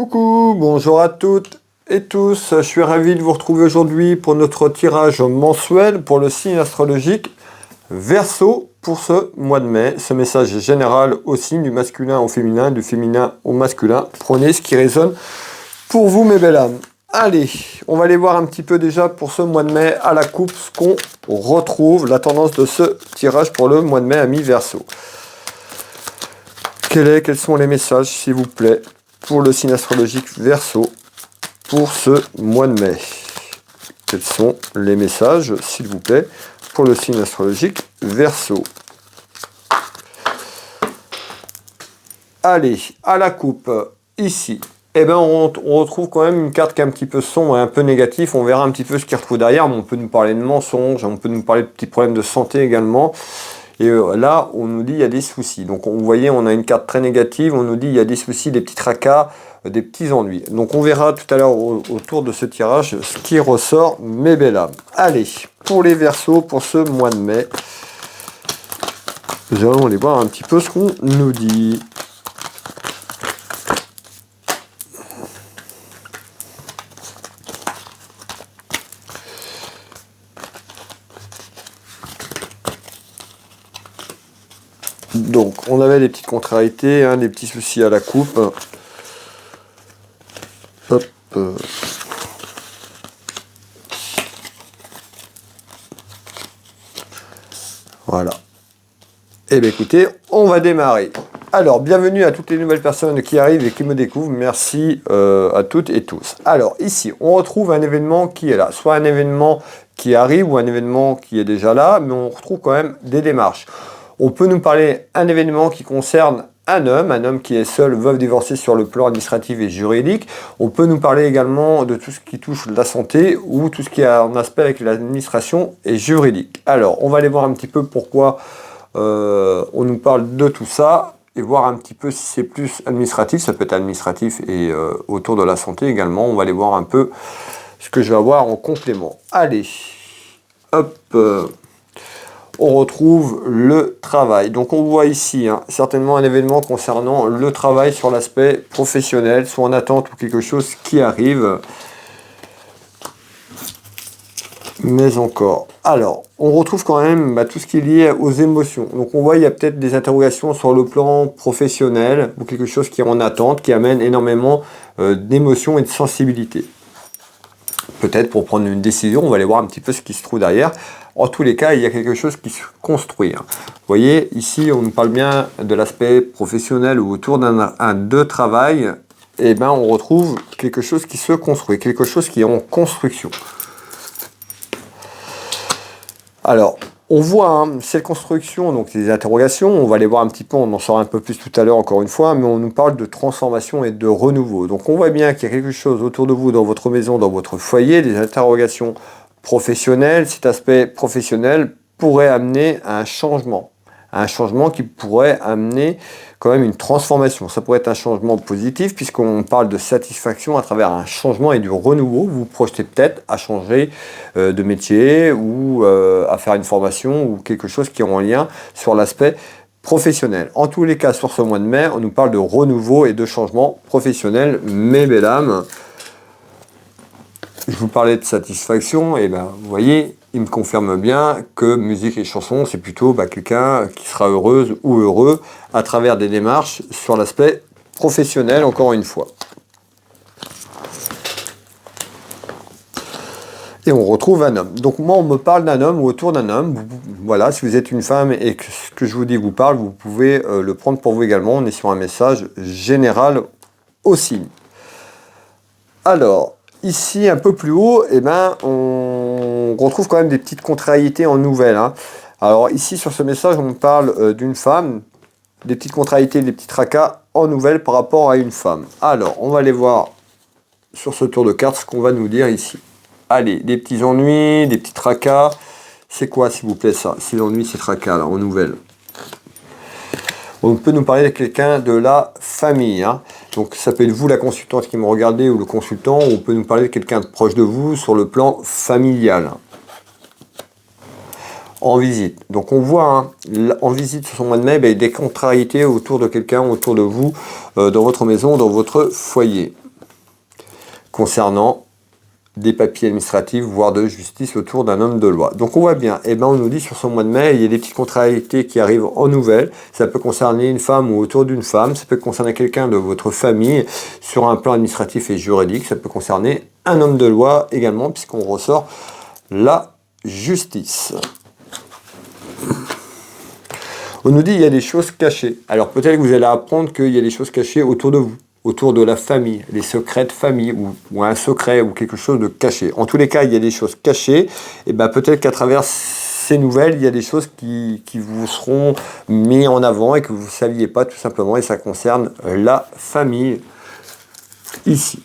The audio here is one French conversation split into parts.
Coucou, bonjour à toutes et tous, je suis ravi de vous retrouver aujourd'hui pour notre tirage mensuel pour le signe astrologique Verseau pour ce mois de mai. Ce message est général au signe du masculin au féminin, du féminin au masculin. Prenez ce qui résonne pour vous mes belles âmes. Allez, on va aller voir un petit peu déjà pour ce mois de mai à la coupe ce qu'on retrouve, la tendance de ce tirage pour le mois de mai ami Verseau. Quels sont les messages s'il vous plaît pour le signe astrologique Verseau pour ce mois de mai? Quels sont les messages s'il vous plaît pour le signe astrologique Verseau? Allez, à la coupe, ici, eh ben on retrouve quand même une carte qui est un petit peu sombre et un peu négative. On verra un petit peu ce qu'il retrouve derrière, mais on peut nous parler de mensonges, on peut nous parler de petits problèmes de santé également. Et là, on nous dit il y a des soucis. Donc, vous voyez, on a une carte très négative. On nous dit il y a des soucis, des petits tracas, des petits ennuis. Donc, on verra tout à l'heure autour de ce tirage ce qui ressort, mes belles âmes. Allez, pour les Verseaux, pour ce mois de mai, nous allons aller voir un petit peu ce qu'on nous dit. Donc, on avait des petites contrariétés, hein, des petits soucis à la coupe. Hop. Voilà. Eh bien, écoutez, on va démarrer. Alors, bienvenue à toutes les nouvelles personnes qui arrivent et qui me découvrent. Merci à toutes et tous. Alors, ici, on retrouve un événement qui est là. Soit un événement qui arrive ou un événement qui est déjà là, mais on retrouve quand même des démarches. On peut nous parler d'un événement qui concerne un homme qui est seul, veuf, divorcé sur le plan administratif et juridique. On peut nous parler également de tout ce qui touche la santé ou tout ce qui a un aspect avec l'administration et juridique. Alors, on va aller voir un petit peu pourquoi on nous parle de tout ça et voir un petit peu si c'est plus administratif. Ça peut être administratif et autour de la santé également. On va aller voir un peu ce que je vais avoir en complément. Allez, hop. On retrouve le travail. Donc on voit ici certainement un événement concernant le travail sur l'aspect professionnel, soit en attente ou quelque chose qui arrive. Mais encore. Alors, on retrouve quand même tout ce qui est lié aux émotions. Donc on voit il y a peut-être des interrogations sur le plan professionnel ou quelque chose qui est en attente, qui amène énormément d'émotions et de sensibilité. Peut-être pour prendre une décision, on va aller voir un petit peu ce qui se trouve derrière. En tous les cas, il y a quelque chose qui se construit. Vous voyez, ici, on nous parle bien de l'aspect professionnel ou autour de travail. Et bien, on retrouve quelque chose qui se construit, quelque chose qui est en construction. Alors, on voit cette construction, donc des interrogations. On va aller voir un petit peu, on en saura un peu plus tout à l'heure encore une fois, mais on nous parle de transformation et de renouveau. Donc, on voit bien qu'il y a quelque chose autour de vous, dans votre maison, dans votre foyer, des interrogations professionnel. Cet aspect professionnel pourrait amener à un changement qui pourrait amener quand même une transformation. Ça pourrait être un changement positif puisqu'on parle de satisfaction à travers un changement et du renouveau. Vous vous projetez peut-être à changer de métier ou à faire une formation ou quelque chose qui est en lien sur l'aspect professionnel. En tous les cas, sur ce mois de mai, on nous parle de renouveau et de changement professionnel, mes belles âmes. Je vous parlais de satisfaction, et ben vous voyez, il me confirme bien que musique et chanson, c'est plutôt quelqu'un qui sera heureuse ou heureux à travers des démarches sur l'aspect professionnel, encore une fois. Et on retrouve un homme. Donc moi, on me parle d'un homme ou autour d'un homme. Voilà, si vous êtes une femme et que ce que je vous dis vous parle, vous pouvez le prendre pour vous également. On est sur un message général aussi. Alors, ici, un peu plus haut, on retrouve quand même des petites contrariétés en nouvelles. Alors ici, sur ce message, on parle d'une femme, des petites contrariétés, des petits tracas en nouvelles par rapport à une femme. Alors, on va aller voir sur ce tour de cartes ce qu'on va nous dire ici. Allez, des petits ennuis, des petits tracas. C'est quoi, s'il vous plaît, ça? Ces ennuis, ces tracas, là, en nouvelles. On peut nous parler de quelqu'un de la famille. Donc ça peut être vous la consultante qui me regardez ou le consultant, ou on peut nous parler de quelqu'un de proche de vous sur le plan familial. En visite. Donc on voit en visite sur ce mois de mai des contrariétés autour de quelqu'un, autour de vous, dans votre maison, dans votre foyer. concernant des papiers administratifs, voire de justice autour d'un homme de loi. Donc on voit bien, et ben on nous dit sur ce mois de mai, il y a des petites contrariétés qui arrivent en nouvelles. Ça peut concerner une femme ou autour d'une femme, ça peut concerner quelqu'un de votre famille sur un plan administratif et juridique, ça peut concerner un homme de loi également, puisqu'on ressort la justice. On nous dit il y a des choses cachées. Alors peut-être que vous allez apprendre qu'il y a des choses cachées autour de vous, autour de la famille, les secrets de famille, ou un secret, ou quelque chose de caché. En tous les cas, il y a des choses cachées, et ben peut-être qu'à travers ces nouvelles, il y a des choses qui vous seront mises en avant et que vous ne saviez pas tout simplement, et ça concerne la famille ici.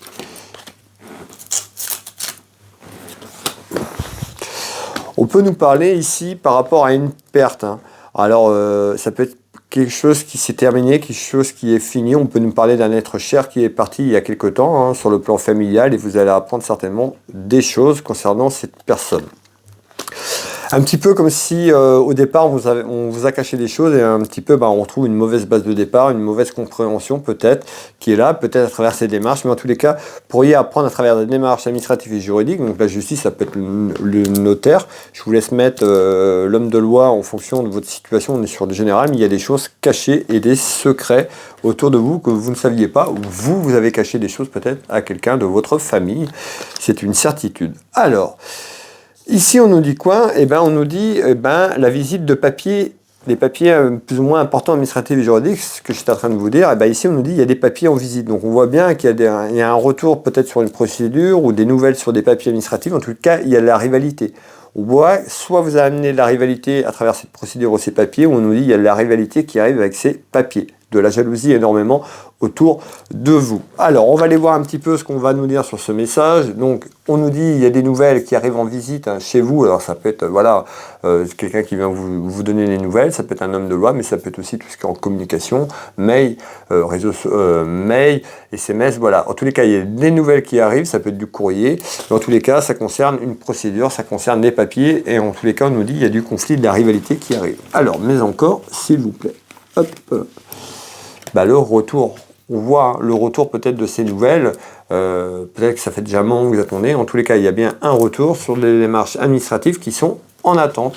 On peut nous parler ici par rapport à une perte. Alors, ça peut être quelque chose qui s'est terminé, quelque chose qui est fini. On peut nous parler d'un être cher qui est parti il y a quelque temps sur le plan familial, et vous allez apprendre certainement des choses concernant cette personne. Un petit peu comme si au départ on vous a caché des choses, et un petit peu on retrouve une mauvaise base de départ, une mauvaise compréhension peut-être qui est là, peut-être à travers ces démarches, mais en tous les cas, vous pourriez apprendre à travers des démarches administratives et juridiques. Donc la justice, ça peut être le notaire. Je vous laisse mettre l'homme de loi en fonction de votre situation, on est sur le général, mais il y a des choses cachées et des secrets autour de vous que vous ne saviez pas, ou vous avez caché des choses peut-être à quelqu'un de votre famille. C'est une certitude. Alors, ici, on nous dit quoi? On nous dit la visite de papiers, des papiers plus ou moins importants administratifs et juridiques, ce que j'étais en train de vous dire. Ici, on nous dit il y a des papiers en visite. Donc, on voit bien qu'il y a un retour peut-être sur une procédure ou des nouvelles sur des papiers administratifs. En tout cas, il y a de la rivalité. On voit, soit vous avez amené de la rivalité à travers cette procédure ou ces papiers, ou on nous dit il y a de la rivalité qui arrive avec ces papiers. De la jalousie énormément autour de vous. Alors, on va aller voir un petit peu ce qu'on va nous dire sur ce message. Donc, on nous dit il y a des nouvelles qui arrivent en visite chez vous. Alors, ça peut être quelqu'un qui vient vous donner les nouvelles. Ça peut être un homme de loi, mais ça peut être aussi tout ce qui est en communication, mail, mail, SMS. Voilà. En tous les cas, il y a des nouvelles qui arrivent. Ça peut être du courrier. Mais en tous les cas, ça concerne une procédure, ça concerne des papiers. Et en tous les cas, on nous dit il y a du conflit, de la rivalité qui arrive. Alors, mais encore, s'il vous plaît. Hop. Le retour, on voit le retour peut-être de ces nouvelles, peut-être que ça fait déjà un moment que vous attendez. En tous les cas, il y a bien un retour sur les démarches administratives qui sont en attente.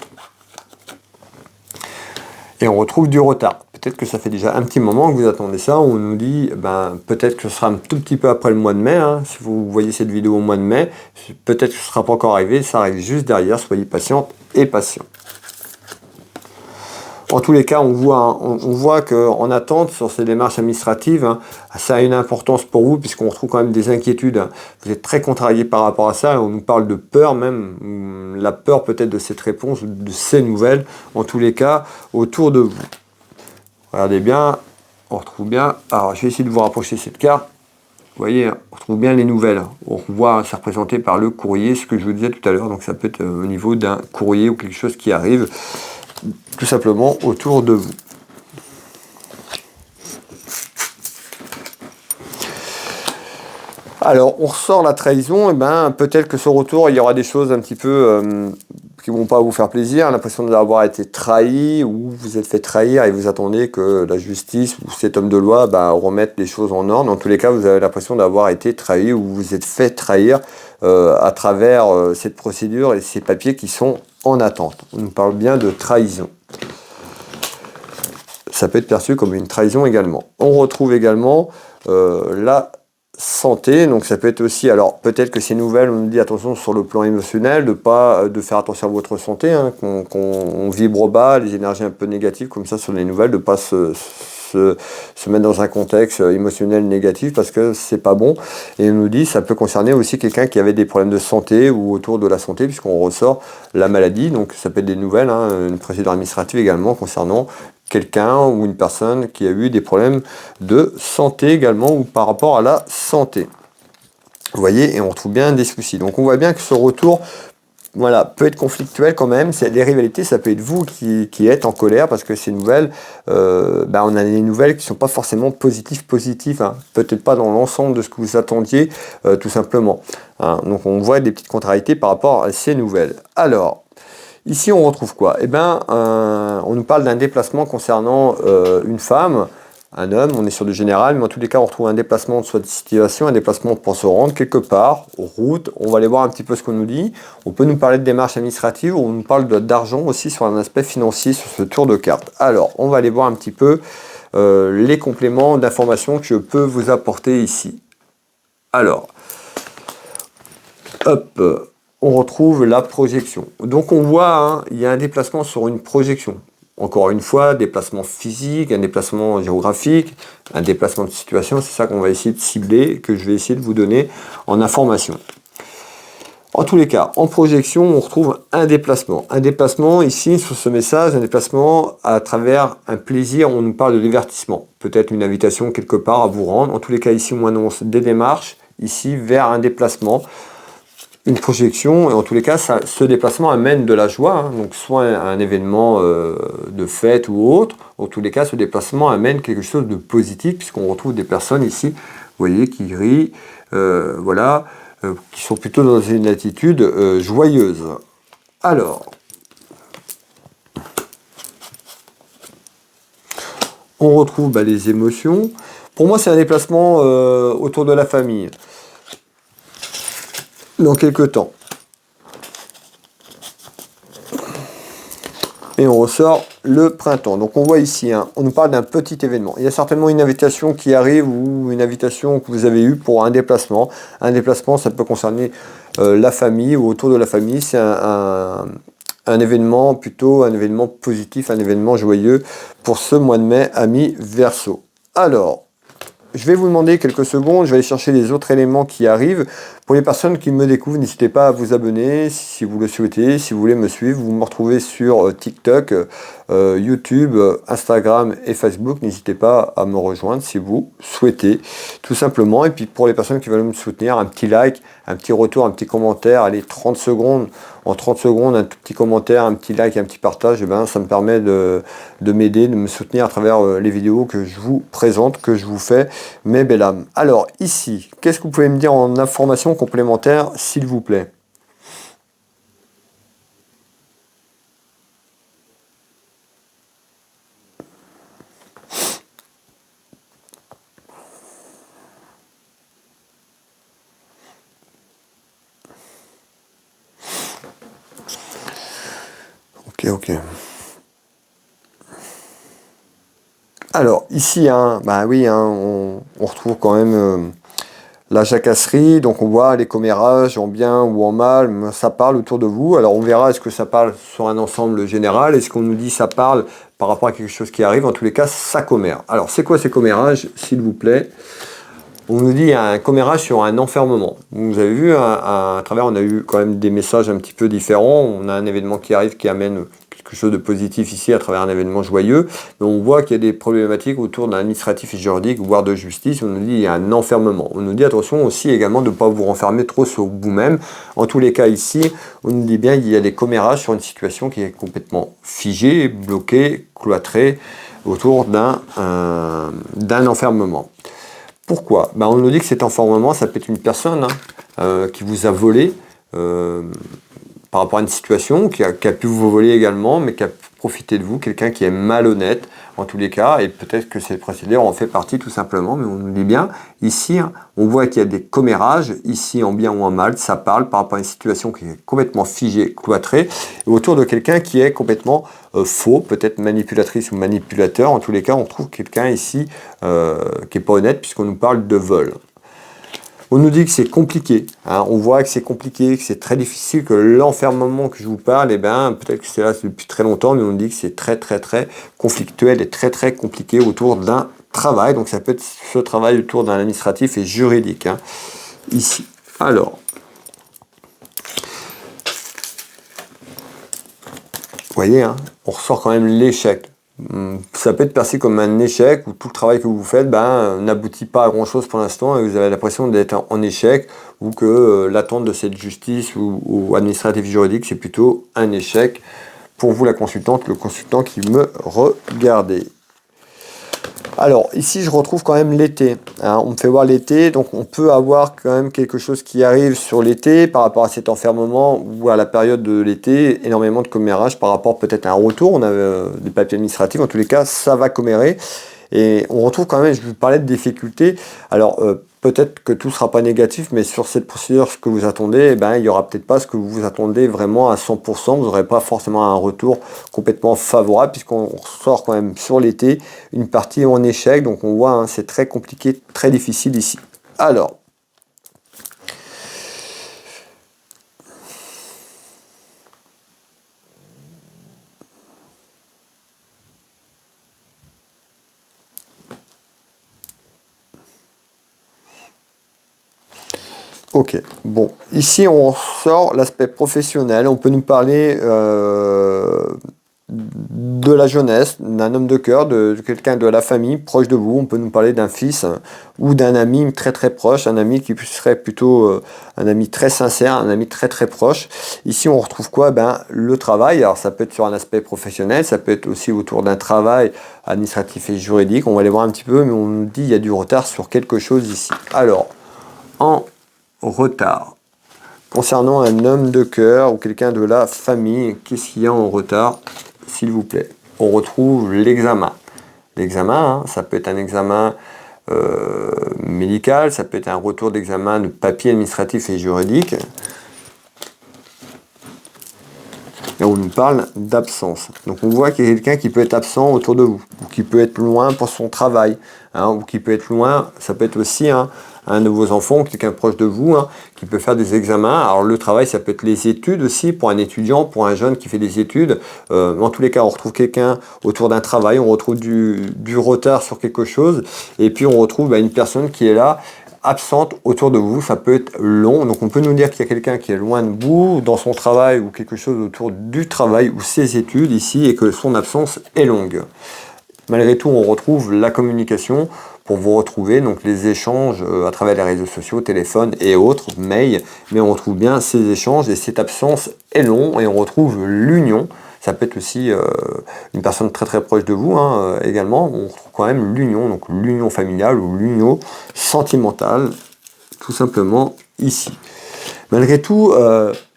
Et on retrouve du retard. Peut-être que ça fait déjà un petit moment que vous attendez ça. On nous dit, peut-être que ce sera un tout petit peu après le mois de mai. Si vous voyez cette vidéo au mois de mai, peut-être que ce ne sera pas encore arrivé. Ça arrive juste derrière. Soyez patiente et patient. En tous les cas, on voit qu'en attente sur ces démarches administratives, ça a une importance pour vous, puisqu'on retrouve quand même des inquiétudes. Vous êtes très contrarié par rapport à ça. On nous parle de peur même, la peur peut-être de cette réponse, de ces nouvelles, en tous les cas, autour de vous. Regardez bien, on retrouve bien. Alors, je vais essayer de vous rapprocher cette carte. Vous voyez, on retrouve bien les nouvelles. On voit, c'est représenté par le courrier, ce que je vous disais tout à l'heure. Donc, ça peut être au niveau d'un courrier ou quelque chose qui arrive tout simplement autour de vous. Alors, on ressort la trahison, peut-être que ce retour, il y aura des choses un petit peu qui vont pas vous faire plaisir, l'impression d'avoir été trahi, ou vous êtes fait trahir et vous attendez que la justice ou cet homme de loi remette les choses en ordre. En tous les cas, vous avez l'impression d'avoir été trahi ou vous êtes fait trahir à travers cette procédure et ces papiers qui sont en attente. On nous parle bien de trahison. Ça peut être perçu comme une trahison également. On retrouve également la santé, donc ça peut être aussi, alors peut-être que ces nouvelles, on nous dit attention sur le plan émotionnel, de faire attention à votre santé, qu'on vibre bas, les énergies un peu négatives comme ça sur les nouvelles, de ne pas se mettre dans un contexte émotionnel négatif parce que c'est pas bon. Et on nous dit ça peut concerner aussi quelqu'un qui avait des problèmes de santé ou autour de la santé, puisqu'on ressort la maladie, donc ça peut être des nouvelles, une procédure administrative également concernant quelqu'un ou une personne qui a eu des problèmes de santé également, ou par rapport à la santé. Vous voyez, et on retrouve bien des soucis. Donc on voit bien que ce retour peut être conflictuel quand même. C'est des rivalités, ça peut être vous qui êtes en colère parce que ces nouvelles, on a des nouvelles qui ne sont pas forcément positives, peut-être pas dans l'ensemble de ce que vous attendiez, tout simplement. Donc on voit des petites contrariétés par rapport à ces nouvelles. Alors, ici, on retrouve quoi? On nous parle d'un déplacement concernant une femme, un homme, on est sur du général, mais en tous les cas, on retrouve un déplacement soit de situation, un déplacement pour se rendre quelque part, route. On va aller voir un petit peu ce qu'on nous dit. On peut nous parler de démarches administratives, ou on nous parle d'argent aussi sur un aspect financier sur ce tour de carte. Alors, on va aller voir un petit peu les compléments d'informations que je peux vous apporter ici. Alors, hop, on retrouve la projection. Donc on voit, hein, il y a un déplacement sur une projection. Encore une fois, déplacement physique, un déplacement géographique, un déplacement de situation, c'est ça qu'on va essayer de cibler, que je vais essayer de vous donner en information. En tous les cas, en projection, on retrouve un déplacement. Un déplacement, ici, sur ce message, un déplacement à travers un plaisir, on nous parle de divertissement. Peut-être une invitation quelque part à vous rendre. En tous les cas, ici, on annonce des démarches, ici, vers un déplacement. Une projection, et en tous les cas, ce déplacement amène de la joie, hein, donc soit un événement de fête ou autre. En tous les cas, ce déplacement amène quelque chose de positif, puisqu'on retrouve des personnes ici, vous voyez, qui rient, voilà, qui sont plutôt dans une attitude joyeuse. Alors, on retrouve les émotions. Pour moi, c'est un déplacement autour de la famille. Dans quelques temps. Et on ressort le printemps. Donc on voit ici, hein, on nous parle d'un petit événement. Il y a certainement une invitation qui arrive ou une invitation que vous avez eue pour un déplacement. Un déplacement, ça peut concerner la famille ou autour de la famille. C'est un événement, plutôt un événement positif, un événement joyeux pour ce mois de mai, amis Verseau. Alors, je vais vous demander quelques secondes, je vais aller chercher les autres éléments qui arrivent. Pour les personnes qui me découvrent, n'hésitez pas à vous abonner si vous le souhaitez. Si vous voulez me suivre, vous me retrouvez sur TikTok, YouTube, Instagram et Facebook. N'hésitez pas à me rejoindre si vous souhaitez, tout simplement. Et puis pour les personnes qui veulent me soutenir, un petit like, un petit retour, un petit commentaire, allez, 30 secondes. En 30 secondes, un tout petit commentaire, un petit like, un petit partage, ça me permet de m'aider, de me soutenir à travers les vidéos que je vous présente, que je vous fais, mes belles âmes. Alors, ici, qu'est-ce que vous pouvez me dire en information complémentaire, s'il vous plaît? Ok. Alors, ici, hein, oui, hein, on retrouve quand même la jacasserie. Donc, on voit les commérages en bien ou en mal. Ça parle autour de vous. Alors, on verra est-ce que ça parle sur un ensemble général. Est-ce qu'on nous dit ça parle par rapport à quelque chose qui arrive? En tous les cas, ça commère. Alors, c'est quoi ces commérages, s'il vous plaît? On nous dit un commérage sur un enfermement. Vous avez vu, à travers, on a eu quand même des messages un petit peu différents. On a un événement qui arrive qui amène quelque chose de positif ici à travers un événement joyeux. Mais on voit qu'il y a des problématiques autour d'un administratif et juridique, voire de justice. On nous dit il y a un enfermement. On nous dit attention aussi également de ne pas vous renfermer trop sur vous-même. En tous les cas ici, on nous dit bien qu'il y a des commérages sur une situation qui est complètement figée, bloquée, cloîtrée autour d'un enfermement. Pourquoi? On nous dit que cet enfermement, ça peut être une personne qui vous a volé par rapport à une situation, qui a pu vous voler également, mais qui a profité de vous, quelqu'un qui est malhonnête en tous les cas, et peut-être que ces procédures en fait partie tout simplement, mais on nous dit bien, ici, on voit qu'il y a des commérages, ici en bien ou en mal, ça parle par rapport à une situation qui est complètement figée, cloîtrée, et autour de quelqu'un qui est complètement faux, peut-être manipulatrice ou manipulateur, en tous les cas, on trouve quelqu'un ici qui n'est pas honnête, puisqu'on nous parle de vol. On nous dit que c'est compliqué, hein, on voit que c'est compliqué, que c'est très difficile, que l'enfermement que je vous parle, peut-être que c'est là depuis très longtemps, mais on nous dit que c'est très conflictuel et très compliqué autour d'un travail. Donc ça peut être ce travail autour d'un administratif et juridique, hein, ici. Alors, vous voyez, hein, on ressort quand même l'échec. Ça peut être perçu comme un échec où tout le travail que vous faites n'aboutit pas à grand chose pour l'instant et vous avez l'impression d'être en échec ou que l'attente de cette justice ou administrative juridique c'est plutôt un échec pour vous la consultante, le consultant qui me regardait. Alors ici je retrouve quand même l'été, hein, on me fait voir l'été, donc on peut avoir quand même quelque chose qui arrive sur l'été par rapport à cet enfermement ou à la période de l'été, énormément de commérages par rapport peut-être à un retour, on a des papiers administratifs, en tous les cas ça va commérer. Et on retrouve quand même, je vous parlais de difficultés. Alors, peut-être que tout ne sera pas négatif, mais sur cette procédure, ce que vous attendez, eh ben, il n'y aura peut-être pas ce que vous attendez vraiment à 100%. Vous n'aurez pas forcément un retour complètement favorable, puisqu'on sort quand même sur l'été une partie en échec. Donc on voit, hein, c'est très compliqué, très difficile ici. Alors, ok, bon, ici on sort l'aspect professionnel, on peut nous parler de la jeunesse, d'un homme de cœur, de quelqu'un de la famille proche de vous, on peut nous parler d'un fils ou d'un ami très très proche, un ami qui serait plutôt un ami très sincère, un ami très très proche. Ici on retrouve quoi? Ben, le travail, alors ça peut être sur un aspect professionnel, ça peut être aussi autour d'un travail administratif et juridique, on va aller voir un petit peu, mais on nous dit il y a du retard sur quelque chose ici. Alors, en retard. Concernant un homme de cœur ou quelqu'un de la famille, qu'est-ce qu'il y a en retard, s'il vous plaît? On retrouve l'examen. L'examen, hein, ça peut être un examen médical, ça peut être un retour d'examen de papier administratif et juridique. Et on nous parle d'absence. Donc on voit qu'il y a quelqu'un qui peut être absent autour de vous, ou qui peut être loin pour son travail, hein, ou qui peut être loin, ça peut être aussi un de vos enfants, quelqu'un proche de vous, hein, qui peut faire des examens. Alors le travail, ça peut être les études aussi, pour un étudiant, pour un jeune qui fait des études. En tous les cas, on retrouve quelqu'un autour d'un travail, on retrouve du retard sur quelque chose, et puis on retrouve une personne qui est là, absente autour de vous, ça peut être long, donc on peut nous dire qu'il y a quelqu'un qui est loin de vous, dans son travail ou quelque chose autour du travail ou ses études ici, et que son absence est longue. Malgré tout, on retrouve la communication pour vous retrouver, donc les échanges à travers les réseaux sociaux, téléphone et autres, mail, mais on retrouve bien ces échanges et cette absence est longue, et on retrouve l'union. Ça peut être aussi une personne très très proche de vous, hein, également. On retrouve quand même l'union, donc l'union familiale ou l'union sentimentale, tout simplement ici. Malgré tout,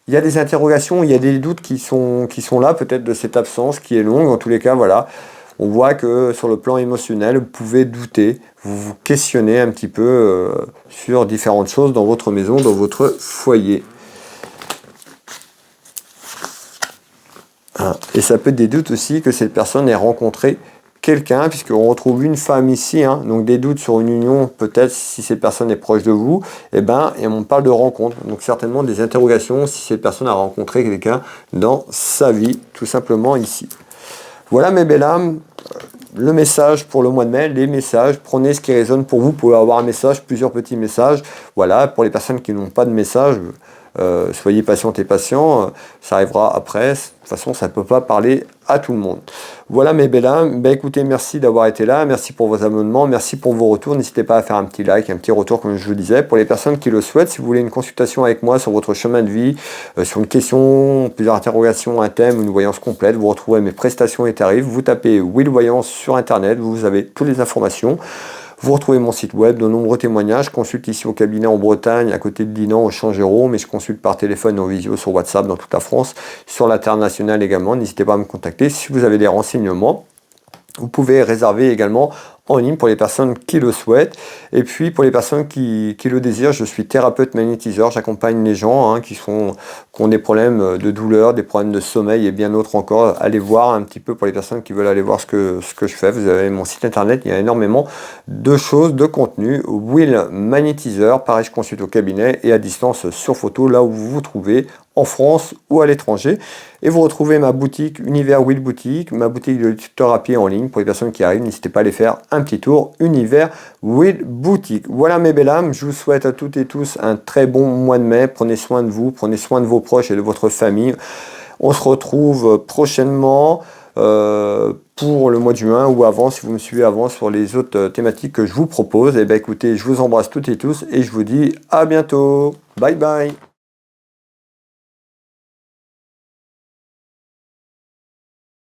il y a des interrogations, il y a des doutes qui sont là, peut-être de cette absence qui est longue. En tous les cas, voilà, on voit que sur le plan émotionnel, vous pouvez douter, vous vous questionnez un petit peu sur différentes choses dans votre maison, dans votre foyer. Et ça peut être des doutes aussi que cette personne ait rencontré quelqu'un, puisqu'on retrouve une femme ici, hein, donc des doutes sur une union, peut-être si cette personne est proche de vous, et on parle de rencontre, donc certainement des interrogations si cette personne a rencontré quelqu'un dans sa vie, tout simplement ici. Voilà mes belles âmes, le message pour le mois de mai, les messages, prenez ce qui résonne pour vous, vous pouvez avoir un message, plusieurs petits messages, voilà, pour les personnes qui n'ont pas de message, soyez patientes et patients, ça arrivera après, de toute façon ça ne peut pas parler à tout le monde. Voilà mes belles âmes, écoutez, merci d'avoir été là, merci pour vos abonnements, merci pour vos retours, n'hésitez pas à faire un petit like, un petit retour comme je vous disais. Pour les personnes qui le souhaitent, si vous voulez une consultation avec moi sur votre chemin de vie, sur une question, plusieurs interrogations, un thème, une voyance complète, vous retrouvez mes prestations et tarifs, vous tapez Will Voyance sur internet, vous avez toutes les informations. Vous retrouvez mon site web, de nombreux témoignages. Je consulte ici au cabinet en Bretagne, à côté de Dinan, au Champ-Géraud, mais je consulte par téléphone en visio sur WhatsApp dans toute la France, sur l'international également. N'hésitez pas à me contacter si vous avez des renseignements. Vous pouvez réserver également en ligne pour les personnes qui le souhaitent. Et puis pour les personnes qui le désirent, je suis thérapeute magnétiseur. J'accompagne les gens qui ont des problèmes de douleur, des problèmes de sommeil et bien d'autres encore. Allez voir un petit peu pour les personnes qui veulent aller voir ce que je fais. Vous avez mon site internet, il y a énormément de choses, de contenu. Will Magnétiseur, pareil, je consulte au cabinet et à distance sur photo, là où vous vous trouvez, en France ou à l'étranger. Et vous retrouvez ma boutique Univers Will Boutique, ma boutique de tutorat en ligne pour les personnes qui arrivent. N'hésitez pas à aller faire un petit tour, Univers Will Boutique. Voilà mes belles âmes, je vous souhaite à toutes et tous un très bon mois de mai. Prenez soin de vous, prenez soin de vos proches et de votre famille. On se retrouve prochainement pour le mois de juin ou avant, si vous me suivez avant sur les autres thématiques que je vous propose. Et écoutez, je vous embrasse toutes et tous et je vous dis à bientôt. Bye bye.